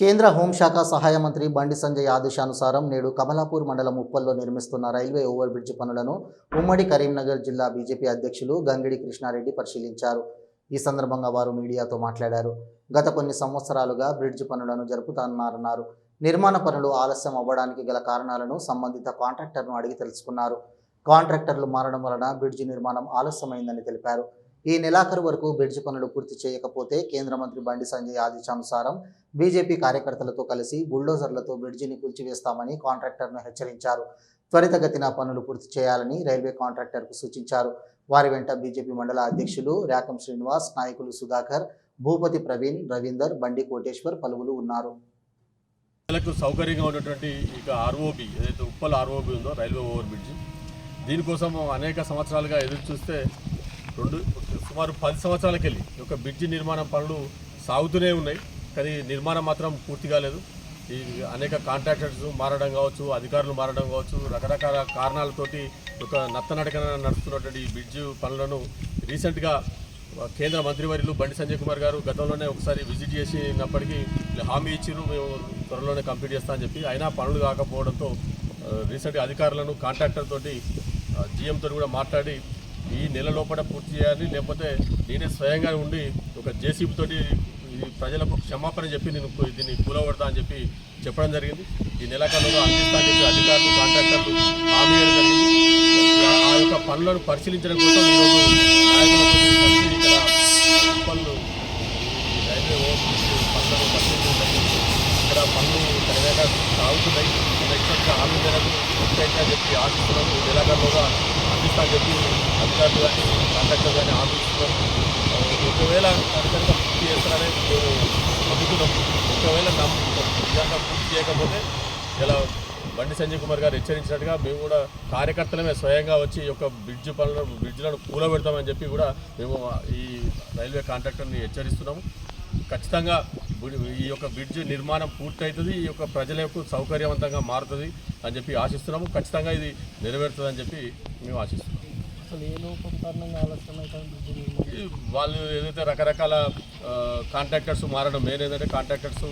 కేంద్ర హోంశాఖ సహాయ మంత్రి బండి సంజయ్ ఆదేశానుసారం నేడు కమలాపూర్ మండలం ఉప్పల్లో నిర్మిస్తున్న రైల్వే ఓవర్ బ్రిడ్జ్ పనులను ఉమ్మడి కరీంనగర్ జిల్లా బీజేపీ అధ్యక్షులు గంగిడి కృష్ణారెడ్డి పరిశీలించారు. ఈ సందర్భంగా వారు మీడియాతో మాట్లాడారు. గత కొన్ని సంవత్సరాలుగా బ్రిడ్జ్ పనులను జరుపుతున్నారన్నారు. నిర్మాణ పనులు ఆలస్యం అవ్వడానికి గల కారణాలను సంబంధిత కాంట్రాక్టర్ను అడిగి తెలుసుకున్నారు. కాంట్రాక్టర్లు మారడం వలన బ్రిడ్జి నిర్మాణం ఆలస్యమైందని తెలిపారు. ఈ నెలాఖరు వరకు బ్రిడ్జి పనులు పూర్తి చేయకపోతే కేంద్ర మంత్రి బండి సంజయ్ ఆదేశానుసారం బీజేపీ కార్యకర్తలతో కలిసి బుల్డోజర్లతో బ్రిడ్జిని కూల్చివేస్తామని కాంట్రాక్టర్ను హెచ్చరించారు. త్వరితగతిన పనులు పూర్తి చేయాలని రైల్వే కాంట్రాక్టర్కు సూచించారు. వారి వెంట బీజేపీ మండల అధ్యక్షులు ర్యాకం శ్రీనివాస్, నాయకులు సుధాకర్, భూపతి ప్రవీణ్, రవీందర్, బండి కోటేశ్వర్ పలువురు ఉన్నారు. సౌకర్యంగా ఉన్నటువంటి ఇక ఆర్ఓబి ఏదైతే ఉప్పల్ ఆర్ఓబి ఉందో రైల్వే ఓవర్ బ్రిడ్జ్, దీనికోసం అనేక సంవత్సరాలుగా ఎదురు చూస్తే సుమారు 10 సంవత్సరాలకి వెళ్ళి ఈ యొక్క బ్రిడ్జి నిర్మాణం పనులు సాగుతూనే ఉన్నాయి. కానీ నిర్మాణం మాత్రం పూర్తి కాలేదు. ఈ అనేక కాంట్రాక్టర్స్ మారడం కావచ్చు, అధికారులు మారడం కావచ్చు, రకరకాల కారణాలతోటి ఒక నత్తనడకన నడుస్తున్నటువంటి ఈ బ్రిడ్జ్ పనులను రీసెంట్గా కేంద్ర మంత్రివర్యులు బండి సంజయ్ కుమార్ గారు గతంలోనే ఒకసారి విజిట్ చేసినప్పటికీ హామీ ఇచ్చిరు, మేము త్వరలోనే కంప్లీట్ చేస్తామని చెప్పి. అయినా పనులు కాకపోవడంతో రీసెంట్గా అధికారులను కాంట్రాక్టర్ తోటి జీఎంతో కూడా మాట్లాడి ఈ నెల లోపల పూర్తి చేయాలి, లేకపోతే నేనే స్వయంగా ఉండి ఒక జేసీబీ తోటి ప్రజలకు క్షమాపణ చెప్పి నేను దీన్ని కూలగొడతా అని చెప్పి చెప్పడం జరిగింది. ఈ నెలాఖరులో అందిస్తా అని చెప్పి అధికారులు కాంట్రాక్టర్లు హామీ ఇవ్వడం జరిగింది. ఆ యొక్క పనులను పరిశీలించడం కోసం ఈరోజు నాయకులతో కలిసి ఇక్కడ పనులు రైల్వే ఓవర్ పనులను పరిశీలించడం జరిగింది. ఇక్కడ పనులు సరిగా సాగుతున్నాయి. హామీ మేరకు పూర్తయితే అని చెప్పి ఆశిస్తున్నాము. ఈ నెలాఖరులోగా అందిస్తా అని చెప్పి అధికారులు కానీ కాంట్రాక్టర్ కానీ హామీ ఇస్తున్నాం. ఒకవేళ అధికారిగా పూర్తి చేస్తారనే మేము నమ్ముతున్నాం. ఒకవేళ నిజంగా పూర్తి చేయకపోతే ఇలా బండి సంజయ్ కుమార్ గారు హెచ్చరించినట్టుగా మేము కూడా కార్యకర్తలమే స్వయంగా వచ్చి ఈ యొక్క బ్రిడ్జ్లను కూలబెడతామని చెప్పి కూడా మేము ఈ రైల్వే కాంట్రాక్టర్ని హెచ్చరిస్తున్నాము. ఖచ్చితంగా ఈ యొక్క బ్రిడ్జ్ నిర్మాణం పూర్తవుతుంది, ఈ యొక్క ప్రజలకు సౌకర్యవంతంగా మారుతుంది అని చెప్పి ఆశిస్తున్నాము. ఖచ్చితంగా ఇది నెరవేరుతుందని చెప్పి మేము ఆశిస్తున్నాము. వాళ్ళు ఏదైతే రకరకాల కాంట్రాక్టర్స్ మారడం మెయిన్ ఏంటంటే కాంట్రాక్టర్స్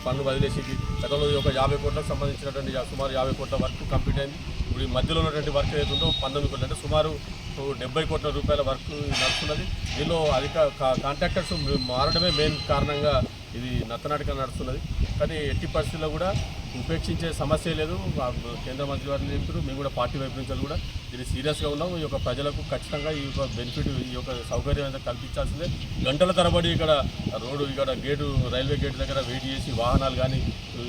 పనులు వదిలేసి గతంలో ఒక 50 కోట్లకు సంబంధించినటువంటి సుమారు 50 కోట్ల వర్క్ కంప్లీట్ అయింది. ఇప్పుడు ఈ మధ్యలో ఉన్నటువంటి వర్క్ ఏదైతే ఉందో 19 కోట్లు, అంటే సుమారు 70 కోట్ల రూపాయల వర్క్ నడుస్తున్నది. దీనిలో కాంట్రాక్టర్స్ మారడమే మెయిన్ కారణంగా ఇది నత్తనాటిగా నడుస్తున్నది. కానీ ఎట్టి పరిస్థితుల్లో కూడా ఉపేక్షించే సమస్య లేదు. కేంద్ర మంత్రి వారిని చెప్తారు, మేము కూడా పార్టీ వైపు నుంచి కూడా దీన్ని సీరియస్గా ఉన్నాము. ఈ యొక్క ప్రజలకు ఖచ్చితంగా ఈ యొక్క బెనిఫిట్, ఈ యొక్క సౌకర్యం అయితే కల్పించాల్సిందే. గంటల తరబడి ఇక్కడ రోడ్డు, ఇక్కడ గేటు, రైల్వే గేటు దగ్గర వెయిట్ చేసి వాహనాలు కానీ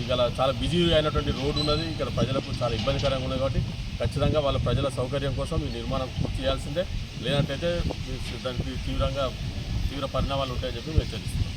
ఇక్కడ చాలా బిజీ అయినటువంటి రోడ్డు ఉన్నది. ఇక్కడ ప్రజలకు చాలా ఇబ్బందికరంగా ఉన్నది. కాబట్టి ఖచ్చితంగా వాళ్ళ ప్రజల సౌకర్యం కోసం ఈ నిర్మాణం పూర్తి చేయాల్సిందే. లేదంటే దానికి తీవ్ర పరిణామాలు ఉంటాయని చెప్పి హెచ్చరిస్తున్నాం.